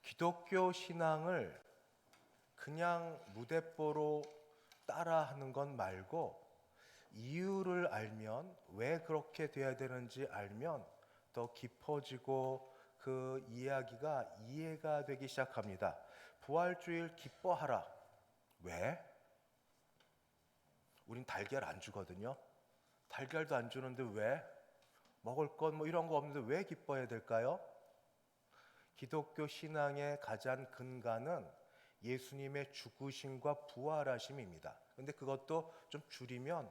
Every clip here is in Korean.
기독교 신앙을 그냥 무대뽀로 따라하는 건 말고 이유를 알면, 왜 그렇게 돼야 되는지 알면 더 깊어지고 그 이야기가 이해가 되기 시작합니다. 부활주일 기뻐하라. 왜? 우린 달걀 안 주거든요. 달걀도 안 주는데 왜? 먹을 건 뭐 이런 거 없는데 왜 기뻐해야 될까요? 기독교 신앙의 가장 근간은 예수님의 죽으심과 부활하심입니다. 근데 그것도 좀 줄이면,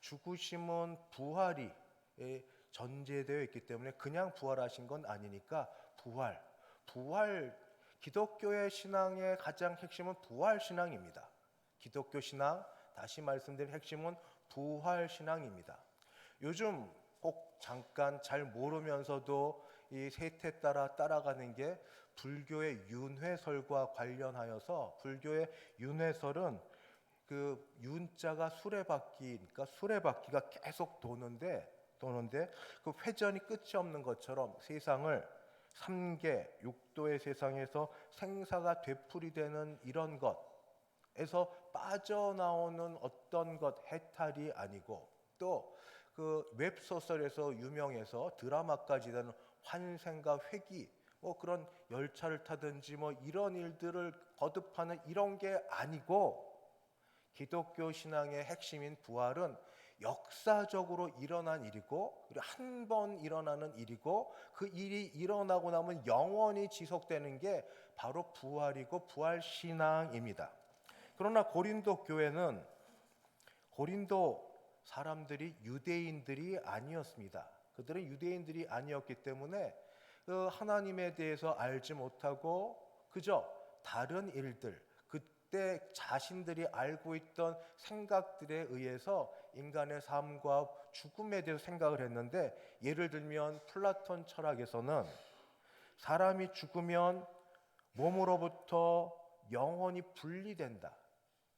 죽으심은 부활이 전제되어 있기 때문에 그냥 부활하신 건 아니니까 부활, 기독교의 신앙의 가장 핵심은 부활 신앙입니다. 기독교 신앙, 다시 말씀드린 핵심은 부활 신앙입니다. 요즘 꼭 잠깐 잘 모르면서도 이 세태 따라 따라가는 게 불교의 윤회설과 관련하여서, 불교의 윤회설은 그 윤자가 수레바퀴니까 수레바퀴가 계속 도는데 그 회전이 끝이 없는 것처럼 세상을 3계 6도의 세상에서 생사가 되풀이되는 이런 것에서 빠져나오는 어떤 것, 해탈이 아니고, 또 그 웹소설에서 유명해서 드라마까지 되는 환생과 회귀, 뭐 그런 열차를 타든지 뭐 이런 일들을 거듭하는 이런 게 아니고, 기독교 신앙의 핵심인 부활은 역사적으로 일어난 일이고, 그리고 한 번 일어나는 일이고, 그 일이 일어나고 나면 영원히 지속되는 게 바로 부활이고 부활 신앙입니다. 그러나 고린도 교회는, 고린도 사람들이 유대인들이 아니었습니다. 그들은 유대인들이 아니었기 때문에 그 하나님에 대해서 알지 못하고 그저 다른 일들, 그때 자신들이 알고 있던 생각들에 의해서 인간의 삶과 죽음에 대해서 생각을 했는데, 예를 들면 플라톤 철학에서는 사람이 죽으면 몸으로부터 영혼이 분리된다.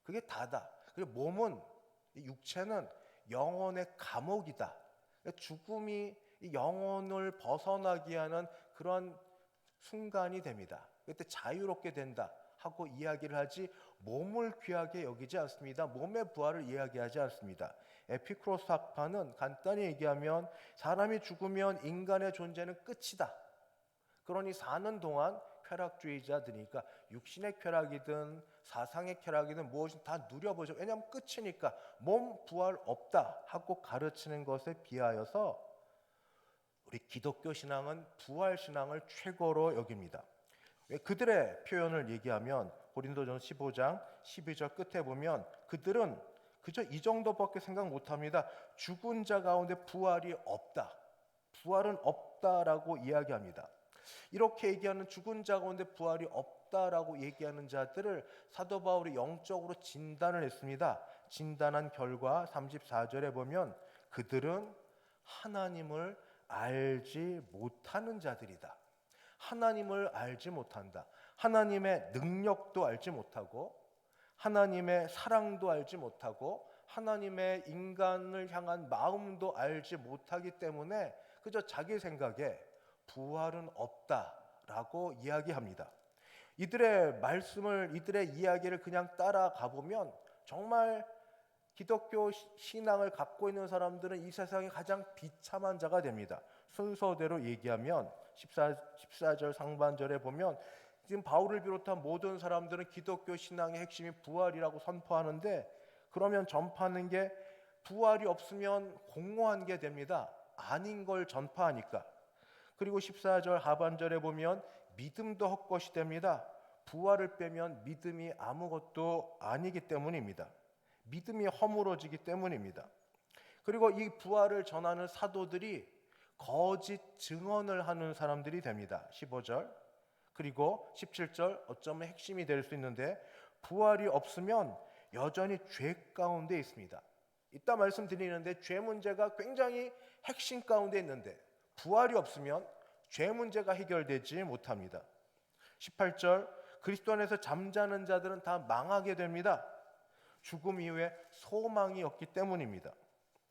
그게 다다. 그리고 몸은, 육체는 영혼의 감옥이다. 죽음이 영혼을 벗어나게 하는 그런 순간이 됩니다. 그때 자유롭게 된다 하고 이야기를 하지, 몸을 귀하게 여기지 않습니다. 몸의 부활을 이야기하지 않습니다. 에피쿠로스 학파는 간단히 얘기하면 사람이 죽으면 인간의 존재는 끝이다. 그러니 사는 동안 쾌락주의자들이니까 육신의 쾌락이든 사상의 쾌락이든 무엇이든 다 누려보죠. 왜냐하면 끝이니까. 몸 부활 없다 하고 가르치는 것에 비하여서 우리 기독교 신앙은 부활 신앙을 최고로 여깁니다. 그들의 표현을 얘기하면 고린도전서 15장 12절 끝에 보면 그들은 그저 이 정도밖에 생각 못합니다. 죽은 자 가운데 부활이 없다. 부활은 없다라고 이야기합니다. 이렇게 얘기하는, 죽은 자 가운데 부활이 없다라고 얘기하는 자들을 사도 바울이 영적으로 진단을 했습니다. 진단한 결과 34절에 보면 그들은 하나님을 알지 못하는 자들이다. 하나님을 알지 못한다. 하나님의 능력도 알지 못하고, 하나님의 사랑도 알지 못하고, 하나님의 인간을 향한 마음도 알지 못하기 때문에 그저 자기 생각에 부활은 없다라고 이야기합니다. 이들의 말씀을, 이들의 이야기를 그냥 따라가 보면 정말 기독교 신앙을 갖고 있는 사람들은 이 세상의 가장 비참한 자가 됩니다. 순서대로 얘기하면 14절 상반절에 보면 지금 바울을 비롯한 모든 사람들은 기독교 신앙의 핵심이 부활이라고 선포하는데, 그러면 전파하는 게 부활이 없으면 공허한 게 됩니다. 아닌 걸 전파하니까. 그리고 14절 하반절에 보면 믿음도 헛것이 됩니다. 부활을 빼면 믿음이 아무것도 아니기 때문입니다. 믿음이 허물어지기 때문입니다. 그리고 이 부활을 전하는 사도들이 거짓 증언을 하는 사람들이 됩니다. 15절 그리고 17절 어쩌면 핵심이 될 수 있는데, 부활이 없으면 여전히 죄 가운데 있습니다. 이따 말씀드리는데 죄 문제가 굉장히 핵심 가운데 있는데 부활이 없으면 죄 문제가 해결되지 못합니다. 18절 그리스도 안에서 잠자는 자들은 다 망하게 됩니다. 죽음 이후에 소망이 없기 때문입니다.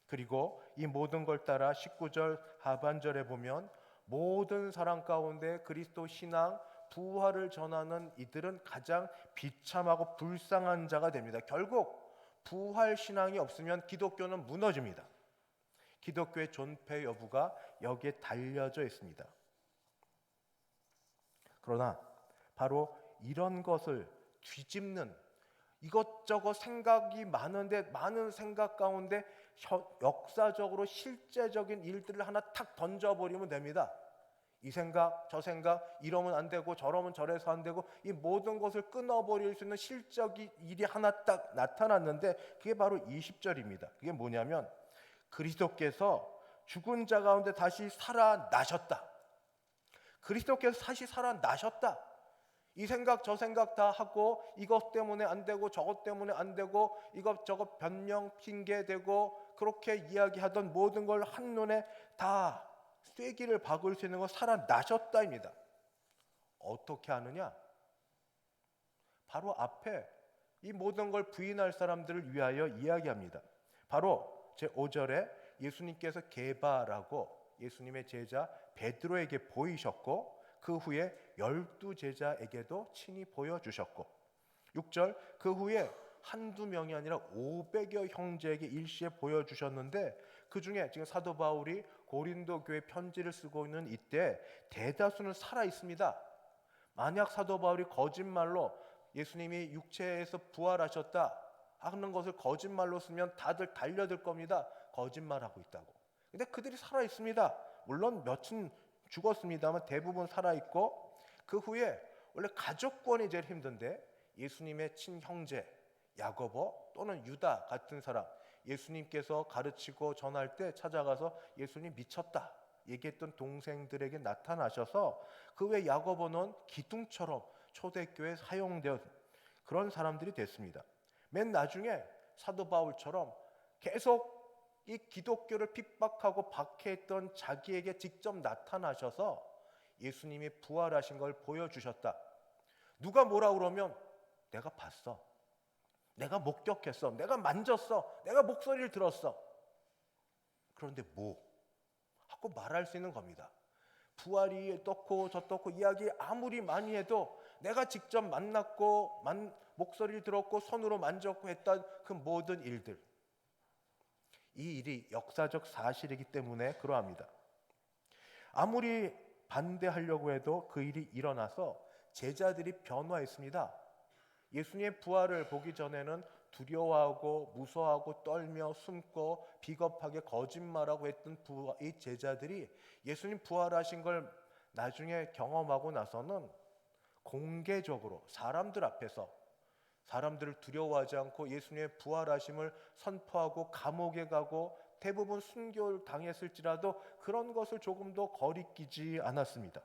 그리고 이 모든 걸 따라 19절 하반절에 보면 모든 사람 가운데 그리스도 신앙, 부활을 전하는 이들은 가장 비참하고 불쌍한 자가 됩니다. 결국 부활 신앙이 없으면 기독교는 무너집니다. 기독교의 존폐 여부가 여기에 달려져 있습니다. 그러나 바로 이런 것을 뒤집는, 이것저것 생각이 많은데 많은 생각 가운데 역사적으로 실제적인 일들을 하나 탁 던져버리면 됩니다. 이 생각 저 생각, 이러면 안 되고 저러면 저래서 안 되고, 이 모든 것을 끊어버릴 수 있는 실적인 일이 하나 딱 나타났는데 그게 바로 20절입니다. 그게 뭐냐면 그리스도께서 죽은 자 가운데 다시 살아나셨다. 그리스도께서 다시 살아나셨다. 이 생각 저 생각 다 하고 이것 때문에 안 되고 저것 때문에 안 되고 이것저것 변명 핑계 대고 그렇게 이야기하던 모든 걸 한눈에 다 쐐기를 박을 수 있는 건 살아나셨다입니다. 어떻게 하느냐? 바로 앞에 이 모든 걸 부인할 사람들을 위하여 이야기합니다. 바로 제5절에 예수님께서 게바라고 예수님의 제자 베드로에게 보이셨고 그 후에 12제자에게도 친히 보여주셨고, 6절 그 후에 한두 명이 아니라 500여 형제에게 일시에 보여주셨는데, 그 중에 지금 사도 바울이 고린도 교회 편지를 쓰고 있는 이때 대다수는 살아 있습니다. 만약 사도 바울이 거짓말로 예수님이 육체에서 부활하셨다 하는 것을 거짓말로 쓰면 다들 달려들 겁니다. 거짓말하고 있다고. 근데 그들이 살아 있습니다. 물론 몇은 죽었습니다만 대부분 살아 있고, 그 후에 원래 가족권이 제일 힘든데 예수님의 친형제 야고보 또는 유다 같은 사람, 예수님께서 가르치고 전할 때 찾아가서 예수님 미쳤다 얘기했던 동생들에게 나타나셔서, 그 외 야고보는 기둥처럼 초대교회에 사용되었 그런 사람들이 됐습니다. 맨 나중에 사도 바울처럼 계속 이 기독교를 핍박하고 박해했던 자기에게 직접 나타나셔서 예수님이 부활하신 걸 보여주셨다. 누가 뭐라 그러면 내가 봤어, 내가 목격했어, 내가 만졌어, 내가 목소리를 들었어. 그런데 뭐? 하고 말할 수 있는 겁니다. 부활이 떴고 저 떴고 이야기 아무리 많이 해도 내가 직접 만났고 목소리를 들었고 손으로 만졌고 했던 그 모든 일들, 이 일이 역사적 사실이기 때문에 그러합니다. 아무리 반대하려고 해도 그 일이 일어나서 제자들이 변화했습니다. 예수님의 부활을 보기 전에는 두려워하고 무서워하고 떨며 숨고 비겁하게 거짓말하고 했던 이 제자들이 예수님 부활하신 걸 나중에 경험하고 나서는 공개적으로 사람들 앞에서 사람들을 두려워하지 않고 예수님의 부활하심을 선포하고 감옥에 가고 대부분 순교를 당했을지라도 그런 것을 조금도 거리끼지 않았습니다.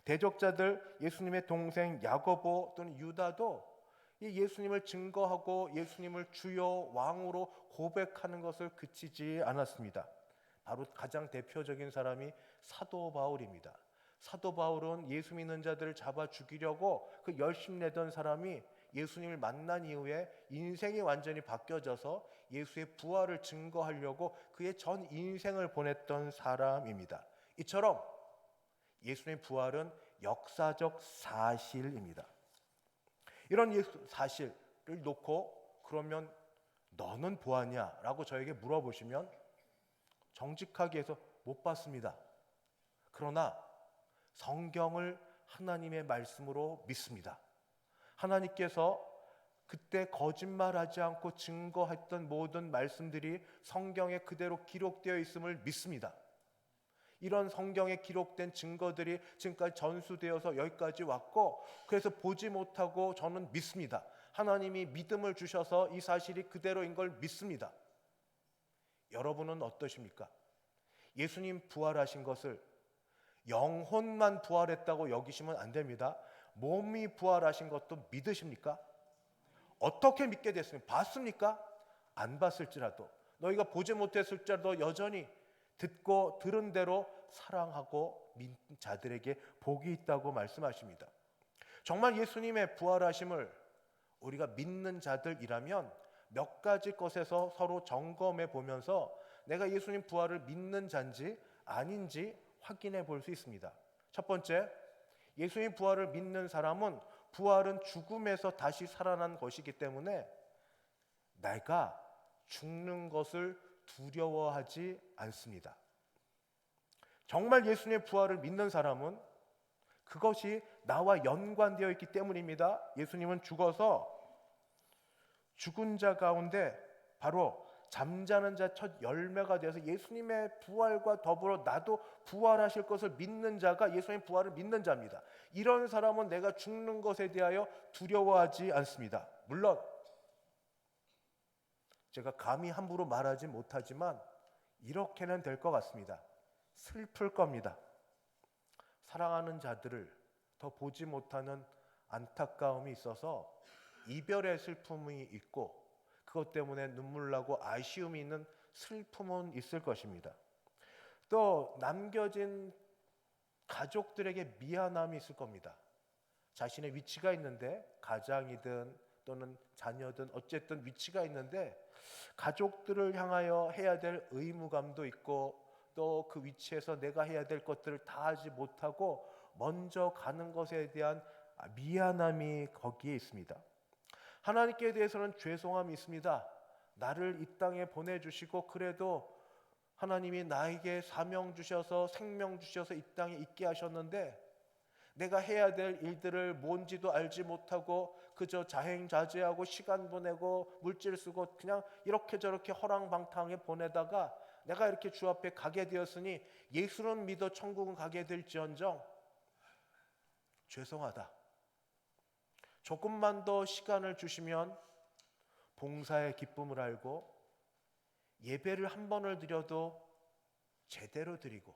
대적자들 예수님의 동생 야고보 또는 유다도 이 예수님을 증거하고 예수님을 주여 왕으로 고백하는 것을 그치지 않았습니다. 바로 가장 대표적인 사람이 사도 바울입니다. 사도 바울은 예수 믿는 자들을 잡아 죽이려고 그 열심 내던 사람이 예수님을 만난 이후에 인생이 완전히 바뀌어져서 예수의 부활을 증거하려고 그의 전 인생을 보냈던 사람입니다. 이처럼 예수님의 부활은 역사적 사실입니다. 이런 사실을 놓고 그러면 너는 보았냐? 라고 저에게 물어보시면 정직하게 해서 못 봤습니다. 그러나 성경을 하나님의 말씀으로 믿습니다. 하나님께서 그때 거짓말하지 않고 증거했던 모든 말씀들이 성경에 그대로 기록되어 있음을 믿습니다. 이런 성경에 기록된 증거들이 지금까지 전수되어서 여기까지 왔고, 그래서 보지 못하고 저는 믿습니다. 하나님이 믿음을 주셔서 이 사실이 그대로인 걸 믿습니다. 여러분은 어떠십니까? 예수님 부활하신 것을 영혼만 부활했다고 여기시면 안 됩니다. 몸이 부활하신 것도 믿으십니까? 어떻게 믿게 됐습니까? 봤습니까? 안 봤을지라도, 너희가 보지 못했을지라도 여전히 듣고 들은 대로 사랑하고 믿는 자들에게 복이 있다고 말씀하십니다. 정말 예수님의 부활하심을 우리가 믿는 자들이라면 몇 가지 것에서 서로 점검해 보면서 내가 예수님 부활을 믿는 자인지 아닌지 확인해 볼 수 있습니다. 첫 번째, 예수님 부활을 믿는 사람은 부활은 죽음에서 다시 살아난 것이기 때문에 내가 죽는 것을 두려워하지 않습니다. 정말 예수님의 부활을 믿는 사람은 그것이 나와 연관되어 있기 때문입니다. 예수님은 죽어서 죽은 자 가운데 바로 잠자는 자 첫 열매가 되어서 예수님의 부활과 더불어 나도 부활하실 것을 믿는 자가 예수님의 부활을 믿는 자입니다. 이런 사람은 내가 죽는 것에 대하여 두려워하지 않습니다. 물론 제가 감히 함부로 말하지 못하지만 이렇게는 될 것 같습니다. 슬플 겁니다. 사랑하는 자들을 더 보지 못하는 안타까움이 있어서 이별의 슬픔이 있고 그것 때문에 눈물 나고 아쉬움이 있는 슬픔은 있을 것입니다. 또 남겨진 가족들에게 미안함이 있을 겁니다. 자신의 위치가 있는데 가장이든 또는 자녀든 어쨌든 위치가 있는데 가족들을 향하여 해야 될 의무감도 있고 또 그 위치에서 내가 해야 될 것들을 다 하지 못하고 먼저 가는 것에 대한 미안함이 거기에 있습니다. 하나님께 대해서는 죄송함이 있습니다. 나를 이 땅에 보내주시고 그래도 하나님이 나에게 사명 주셔서 생명 주셔서 이 땅에 있게 하셨는데 내가 해야 될 일들을 뭔지도 알지 못하고 그저 자행자제하고 시간 보내고 물질 쓰고 그냥 이렇게 저렇게 허랑방탕하게 보내다가 내가 이렇게 주 앞에 가게 되었으니 예수는 믿어 천국은 가게 될지언정 죄송하다. 조금만 더 시간을 주시면 봉사의 기쁨을 알고 예배를 한 번을 드려도 제대로 드리고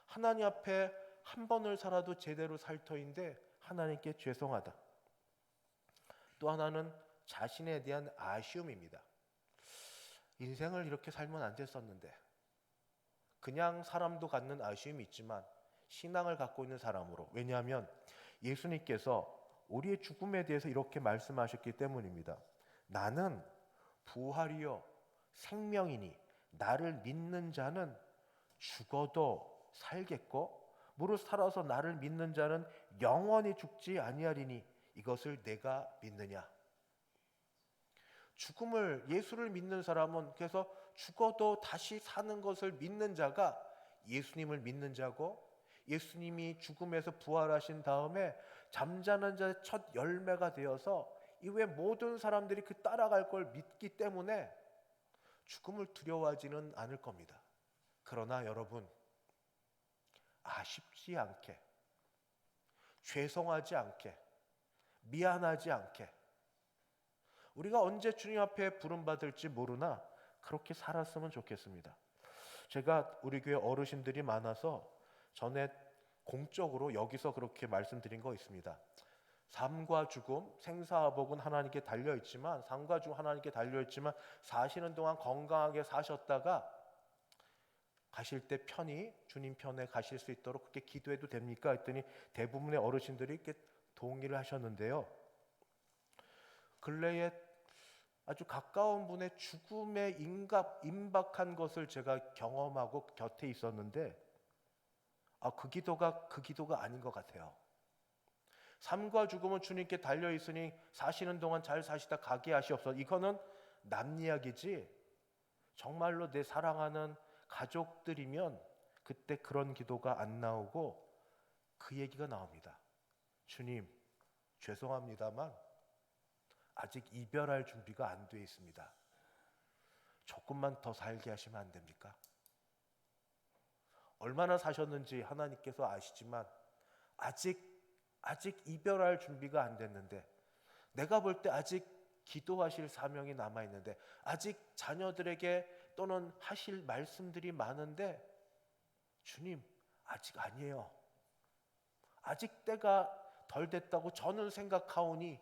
하나님 앞에 한 번을 살아도 제대로 살 터인데 하나님께 죄송하다. 또 하나는 자신에 대한 아쉬움입니다. 인생을 이렇게 살면 안 됐었는데 그냥 사람도 갖는 아쉬움이 있지만 신앙을 갖고 있는 사람으로 왜냐하면 예수님께서 우리의 죽음에 대해서 이렇게 말씀하셨기 때문입니다. 나는 부활이요 생명이니 나를 믿는 자는 죽어도 살겠고 무릇 살아서 나를 믿는 자는 영원히 죽지 아니하리니 이것을 내가 믿느냐. 죽음을 예수를 믿는 사람은 그래서 죽어도 다시 사는 것을 믿는 자가 예수님을 믿는 자고 예수님이 죽음에서 부활하신 다음에 잠자는 자의 첫 열매가 되어서 이후에 모든 사람들이 그 따라갈 걸 믿기 때문에 죽음을 두려워하지는 않을 겁니다. 그러나 여러분 아쉽지 않게 죄송하지 않게 미안하지 않게 우리가 언제 주님 앞에 부름받을지 모르나 그렇게 살았으면 좋겠습니다. 제가 우리 교회 어르신들이 많아서 전에 공적으로 여기서 그렇게 말씀드린 거 있습니다. 삶과 죽음, 생사화복은 하나님께 달려있지만 삶과 죽음 하나님께 달려있지만 사시는 동안 건강하게 사셨다가 가실 때 편히 주님 편에 가실 수 있도록 그렇게 기도해도 됩니까? 했더니 대부분의 어르신들이 이렇게 동의를 하셨는데요. 근래에 아주 가까운 분의 죽음에 임박한 것을 제가 경험하고 곁에 있었는데 그 기도가 아닌 것 같아요. 삶과 죽음은 주님께 달려 있으니 사시는 동안 잘 사시다 가게 하시옵소서. 이거는 남 이야기지 정말로 내 사랑하는 가족들이면 그때 그런 기도가 안 나오고 그 얘기가 나옵니다. 주님 죄송합니다만 아직 이별할 준비가 안 돼 있습니다. 조금만 더 살게 하시면 안 됩니까? 얼마나 사셨는지 하나님께서 아시지만 아직 이별할 준비가 안 됐는데 내가 볼 때 아직 기도하실 사명이 남아있는데 아직 자녀들에게 또는 하실 말씀들이 많은데 주님 아직 아니에요. 아직 때가 덜 됐다고 저는 생각하오니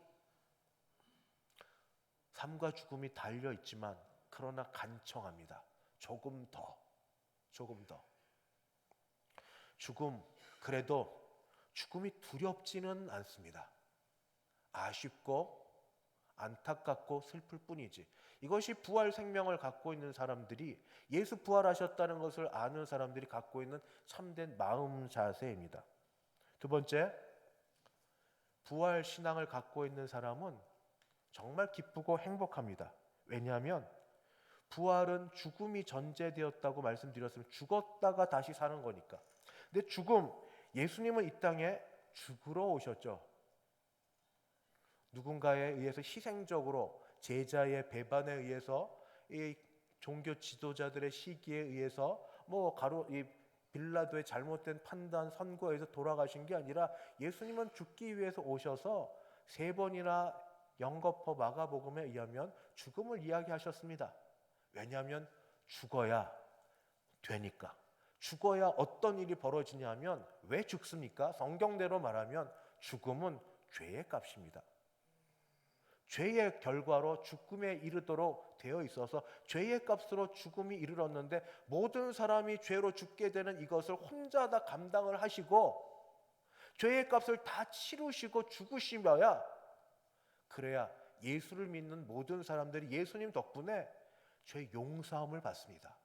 삶과 죽음이 달려있지만 그러나 간청합니다. 조금 더 죽음 그래도 죽음이 두렵지는 않습니다. 아쉽고 안타깝고 슬플 뿐이지. 이것이 부활 생명을 갖고 있는 사람들이 예수 부활하셨다는 것을 아는 사람들이 갖고 있는 참된 마음 자세입니다. 두 번째, 부활 신앙을 갖고 있는 사람은 정말 기쁘고 행복합니다. 왜냐하면 부활은 죽음이 전제되었다고 말씀드렸으면 죽었다가 다시 사는 거니까. 근데 죽음, 예수님은 이 땅에 죽으러 오셨죠. 누군가에 의해서 희생적으로, 제자의 배반에 의해서, 이 종교 지도자들의 시기에 의해서, 이 빌라도의 잘못된 판단, 선거에서 돌아가신 게 아니라 예수님은 죽기 위해서 오셔서 3번이나 영거포 마가복음에 의하면 죽음을 이야기하셨습니다. 왜냐하면 죽어야 되니까. 죽어야 어떤 일이 벌어지냐면, 왜 죽습니까? 성경대로 말하면 죽음은 죄의 값입니다. 죄의 결과로 죽음에 이르도록 되어 있어서 죄의 값으로 죽음이 이르렀는데, 모든 사람이 죄로 죽게 되는 이것을 혼자 다 감당을 하시고 죄의 값을 다 치르시고 죽으시며야, 그래야 예수를 믿는 모든 사람들이 예수님 덕분에 죄 용서함을 받습니다.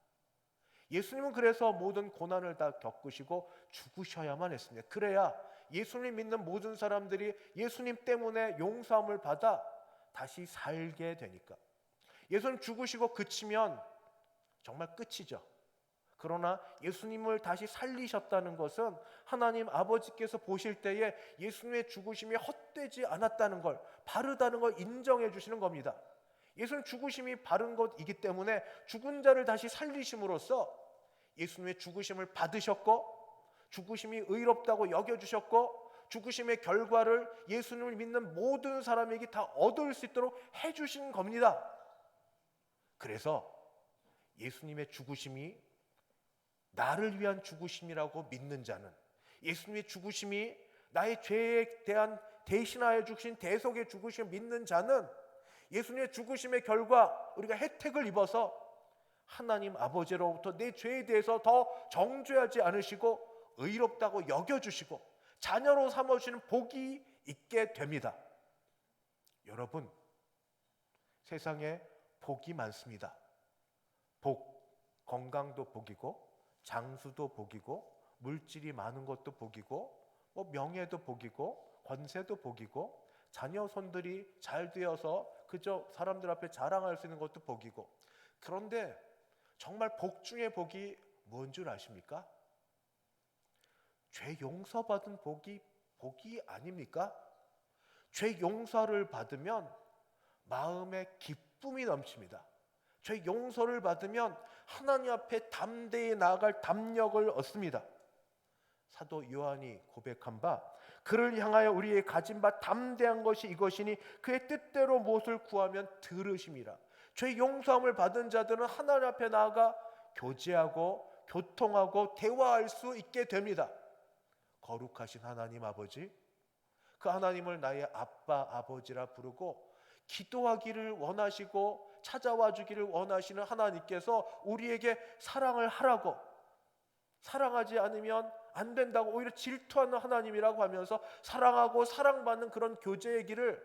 예수님은 그래서 모든 고난을 다 겪으시고 죽으셔야만 했습니다. 그래야 예수님 믿는 모든 사람들이 예수님 때문에 용서함을 받아 다시 살게 되니까. 예수님 죽으시고 그치면 정말 끝이죠. 그러나 예수님을 다시 살리셨다는 것은 하나님 아버지께서 보실 때에 예수님의 죽으심이 헛되지 않았다는 걸, 바르다는 걸 인정해 주시는 겁니다. 예수님 죽으심이 바른 것이기 때문에 죽은 자를 다시 살리심으로써 예수님의 죽으심을 받으셨고, 죽으심이 의롭다고 여겨주셨고, 죽으심의 결과를 예수님을 믿는 모든 사람에게 다 얻을 수 있도록 해주신 겁니다. 그래서 예수님의 죽으심이 나를 위한 죽으심이라고 믿는 자는, 예수님의 죽으심이 나의 죄에 대한 대신하여 주신 대속의 죽으심을 믿는 자는, 예수님의 죽으심의 결과 우리가 혜택을 입어서 하나님 아버지로부터 내 죄에 대해서 더 정죄하지 않으시고 의롭다고 여겨주시고 자녀로 삼아주시는 복이 있게 됩니다. 여러분, 세상에 복이 많습니다. 건강도 복이고, 장수도 복이고, 물질이 많은 것도 복이고, 명예도 복이고, 권세도 복이고, 자녀 손들이 잘 되어서 그저 사람들 앞에 자랑할 수 있는 것도 복이고. 그런데 정말 복 중에 복이 뭔 줄 아십니까? 죄 용서받은 복이 아닙니까? 죄 용서를 받으면 마음에 기쁨이 넘칩니다. 죄 용서를 받으면 하나님 앞에 담대히 나아갈 담력을 얻습니다. 사도 요한이 고백한 바, 그를 향하여 우리의 가진 바 담대한 것이 이것이니 그의 뜻대로 무엇을 구하면 들으심이라. 죄 용서함을 받은 자들은 하나님 앞에 나아가 교제하고 교통하고 대화할 수 있게 됩니다. 거룩하신 하나님 아버지, 그 하나님을 나의 아빠 아버지라 부르고 기도하기를 원하시고 찾아와 주기를 원하시는 하나님께서 우리에게 사랑을 하라고, 사랑하지 않으면 안 된다고 오히려 질투하는 하나님이라고 하면서 사랑하고 사랑받는 그런 교제의 길을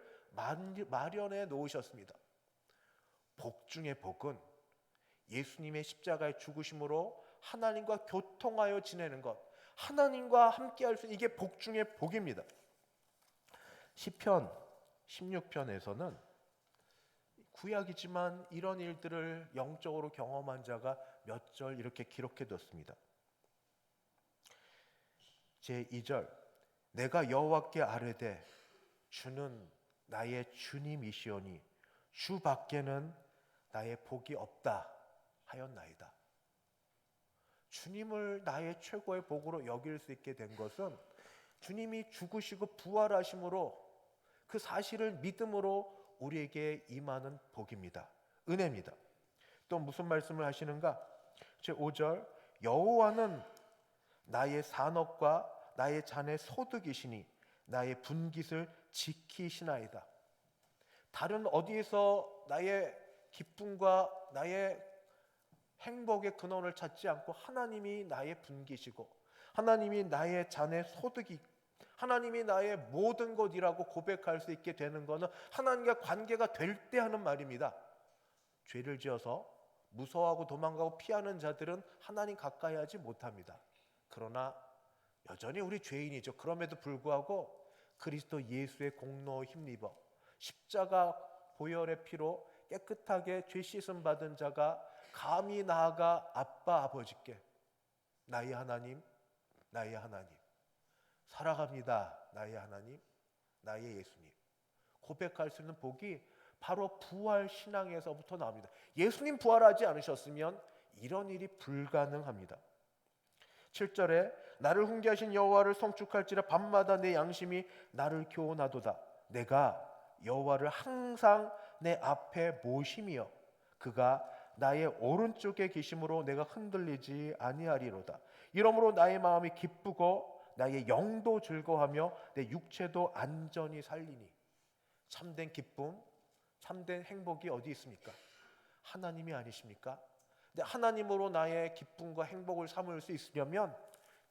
마련해 놓으셨습니다. 복 중의 복은 예수님의 십자가의 죽으심으로 하나님과 교통하여 지내는 것, 하나님과 함께할 수 있는, 이게 복 중의 복입니다. 시편 16편에서는 구약이지만 이런 일들을 영적으로 경험한 자가 몇 절 이렇게 기록해뒀습니다. 제2절, 내가 여호와께 아뢰되 주는 나의 주님이시오니 주 밖에는 나의 복이 없다 하였나이다. 주님을 나의 최고의 복으로 여길 수 있게 된 것은 주님이 죽으시고 부활하심으로 그 사실을 믿음으로 우리에게 임하는 복입니다. 은혜입니다. 또 무슨 말씀을 하시는가? 제5절, 여호와는 나의 산업과 나의 잔의 소득이시니 나의 분깃을 지키시나이다. 다른 어디에서 나의 기쁨과 나의 행복의 근원을 찾지 않고 하나님이 나의 분깃이고 하나님이 나의 잔의 소득이, 하나님이 나의 모든 것이라고 고백할 수 있게 되는 것은 하나님과 관계가 될 때 하는 말입니다. 죄를 지어서 무서워하고 도망가고 피하는 자들은 하나님 가까이 하지 못합니다. 그러나 여전히 우리 죄인이죠. 그럼에도 불구하고 그리스도 예수의 공로 힘입어 십자가 보혈의 피로 깨끗하게 죄 씻음 받은 자가 감히 나아가 아빠 아버지께 나의 하나님, 나의 하나님, 살아갑니다. 나의 하나님, 나의 예수님 고백할 수 있는 복이 바로 부활 신앙에서부터 나옵니다. 예수님 부활하지 않으셨으면 이런 일이 불가능합니다. 7절에 나를 훈계하신 여호와를 성축할지라 밤마다 내 양심이 나를 교훈하도다. 내가 여호와를 항상 내 앞에 모심이여 그가 나의 오른쪽에 계심으로 내가 흔들리지 아니하리로다. 이러므로 나의 마음이 기쁘고 나의 영도 즐거워하며 내 육체도 안전히 살리니. 참된 기쁨, 참된 행복이 어디 있습니까? 하나님이 아니십니까? 근데 하나님으로 나의 기쁨과 행복을 삼을 수 있으려면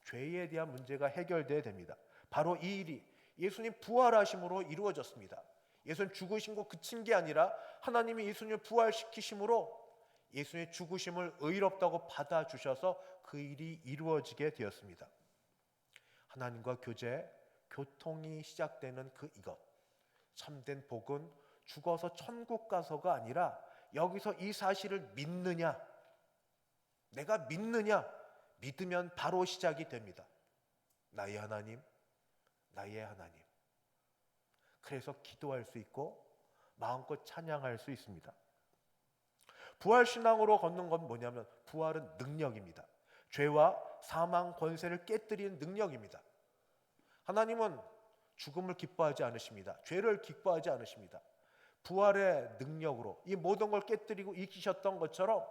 죄에 대한 문제가 해결돼야 됩니다. 바로 이 일이 예수님 부활하심으로 이루어졌습니다. 예수님 죽으신 거 그친 게 아니라 하나님이 예수님을 부활시키심으로 예수님의 죽으심을 의롭다고 받아주셔서 그 일이 이루어지게 되었습니다. 하나님과 교제, 교통이 시작되는 그 이것, 참된 복은 죽어서 천국 가서가 아니라 여기서 이 사실을 믿느냐, 내가 믿느냐, 믿으면 바로 시작이 됩니다. 나의 하나님, 나의 하나님. 그래서 기도할 수 있고 마음껏 찬양할 수 있습니다. 부활신앙으로 걷는 건 뭐냐면 부활은 능력입니다. 죄와 사망 권세를 깨뜨리는 능력입니다. 하나님은 죽음을 기뻐하지 않으십니다. 죄를 기뻐하지 않으십니다. 부활의 능력으로 이 모든 걸 깨뜨리고 이기셨던 것처럼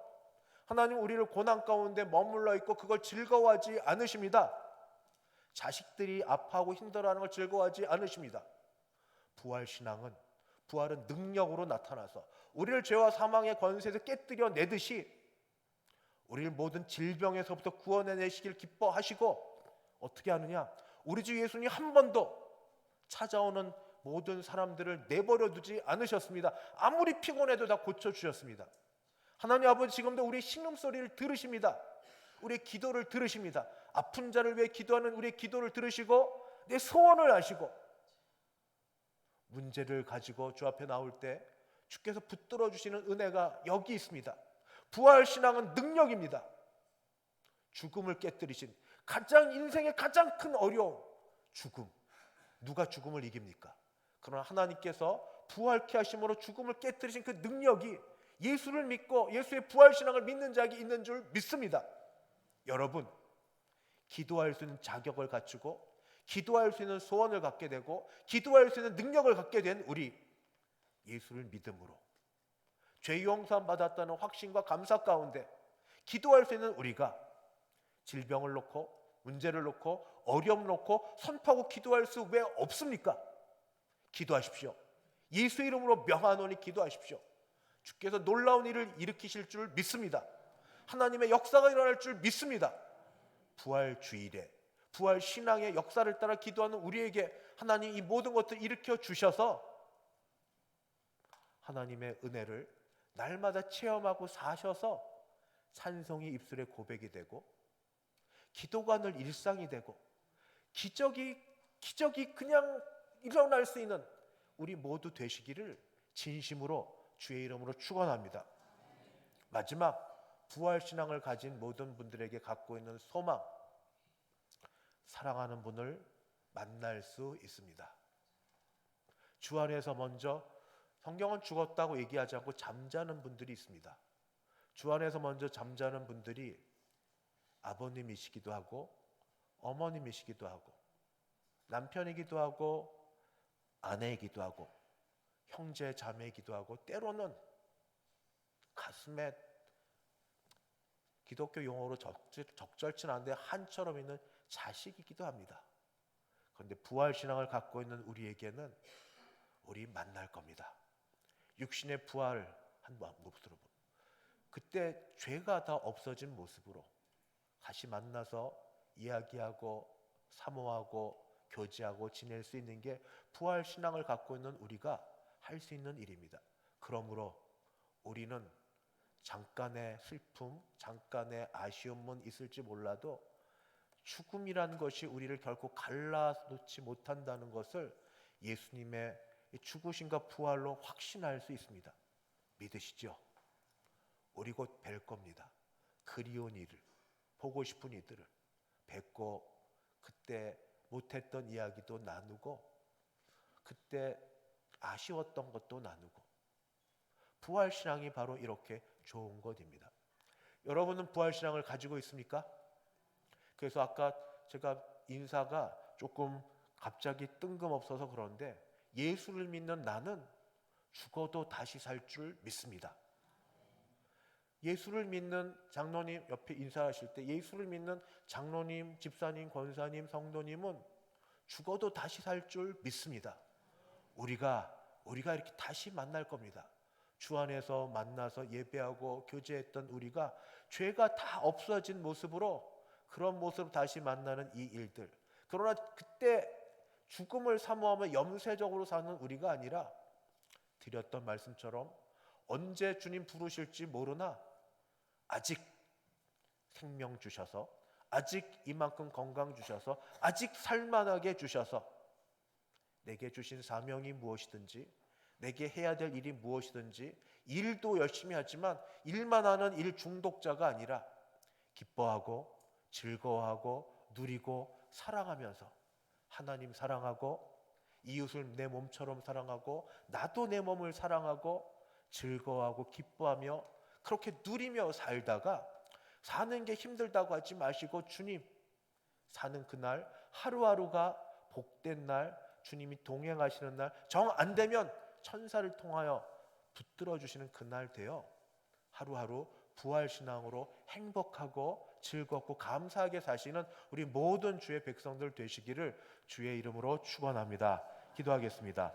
하나님 우리를 고난 가운데 머물러 있고 그걸 즐거워하지 않으십니다. 자식들이 아파하고 힘들어하는 걸 즐거워하지 않으십니다. 부활신앙은 부활은 능력으로 나타나서 우리를 죄와 사망의 권세에서 깨뜨려 내듯이 우리를 모든 질병에서부터 구원해내시길 기뻐하시고 어떻게 하느냐? 우리 주 예수님 한 번도 찾아오는 모든 사람들을 내버려 두지 않으셨습니다. 아무리 피곤해도 다 고쳐주셨습니다. 하나님 아버지 지금도 우리의 신음소리를 들으십니다. 우리의 기도를 들으십니다. 아픈 자를 위해 기도하는 우리의 기도를 들으시고 내 소원을 아시고 문제를 가지고 주 앞에 나올 때 주께서 붙들어 주시는 은혜가 여기 있습니다. 부활신앙은 능력입니다. 죽음을 깨뜨리신 가장 인생의 가장 큰 어려움, 죽음. 누가 죽음을 이깁니까? 그러나 하나님께서 부활케 하심으로 죽음을 깨뜨리신 그 능력이 예수를 믿고 예수의 부활신앙을 믿는 자에게 있는 줄 믿습니다. 여러분, 기도할 수 있는 자격을 갖추고 기도할 수 있는 소원을 갖게 되고 기도할 수 있는 능력을 갖게 된 우리, 예수를 믿음으로 죄 용서 받았다는 확신과 감사 가운데 기도할 수 있는 우리가 질병을 놓고 문제를 놓고 어려움을 놓고 선포하고 기도할 수 왜 없습니까? 기도하십시오. 예수 이름으로 명하노니 기도하십시오. 주께서 놀라운 일을 일으키실 줄 믿습니다. 하나님의 역사가 일어날 줄 믿습니다. 부활 주일에 부활 신앙의 역사를 따라 기도하는 우리에게 하나님 이 모든 것들을 일으켜 주셔서 하나님의 은혜를 날마다 체험하고 사셔서 찬송이 입술의 고백이 되고 기도가 늘 일상이 되고 기적이 그냥 일어날 수 있는 우리 모두 되시기를 진심으로 주의 이름으로 축원합니다. 마지막 부활신앙을 가진 모든 분들에게 갖고 있는 소망, 사랑하는 분을 만날 수 있습니다. 주 안에서 먼저 성경은 죽었다고 얘기하지 않고 잠자는 분들이 있습니다. 주 안에서 먼저 잠자는 분들이 아버님이시기도 하고 어머님이시기도 하고 남편이기도 하고 아내이기도 하고 형제 자매이기도 하고 때로는 가슴에 기독교 용어로 적절치는 않은데 한처럼 있는 자식이기도 합니다. 그런데 부활신앙을 갖고 있는 우리에게는 우리 만날 겁니다. 육신의 부활 한 모습으로 그때 죄가 다 없어진 모습으로 다시 만나서 이야기하고 사모하고 교제하고 지낼 수 있는 게 부활신앙을 갖고 있는 우리가 할 수 있는 일입니다. 그러므로 우리는 잠깐의 슬픔, 잠깐의 아쉬움은 있을지 몰라도 죽음이라는 것이 우리를 결코 갈라놓지 못한다는 것을 예수님의 죽으심과 부활로 확신할 수 있습니다. 믿으시죠? 우리 곧 뵐 겁니다. 그리운 이를, 보고 싶은 이들을 뵙고 그때 못했던 이야기도 나누고 그때 아쉬웠던 것도 나누고, 부활신앙이 바로 이렇게 좋은 것입니다. 여러분은 부활신앙을 가지고 있습니까? 그래서 아까 제가 인사가 조금 갑자기 뜬금없어서 그런데, 예수를 믿는 나는 죽어도 다시 살 줄 믿습니다. 예수를 믿는 장로님 옆에 인사하실 때 예수를 믿는 장로님, 집사님, 권사님, 성도님은 죽어도 다시 살 줄 믿습니다. 우리가 이렇게 다시 만날 겁니다. 주 안에서 만나서 예배하고 교제했던 우리가 죄가 다 없어진 모습으로, 그런 모습으로 다시 만나는 이 일들. 그러나 그때 죽음을 사모하며 염세적으로 사는 우리가 아니라, 드렸던 말씀처럼 언제 주님 부르실지 모르나 아직 생명 주셔서, 아직 이만큼 건강 주셔서, 아직 살만하게 주셔서, 내게 주신 사명이 무엇이든지, 내게 해야 될 일이 무엇이든지, 일도 열심히 하지만 일만 하는 일 중독자가 아니라 기뻐하고 즐거워하고 누리고 사랑하면서, 하나님 사랑하고 이웃을 내 몸처럼 사랑하고 나도 내 몸을 사랑하고 즐거워하고 기뻐하며 그렇게 누리며 살다가, 사는 게 힘들다고 하지 마시고 주님 사는 그날 하루하루가 복된 날, 주님이 동행하시는 날, 정 안 되면 천사를 통하여 붙들어 주시는 그날 되어 하루하루 부활신앙으로 행복하고 즐겁고 감사하게 사시는 우리 모든 주의 백성들 되시기를 주의 이름으로 축원합니다. 기도하겠습니다.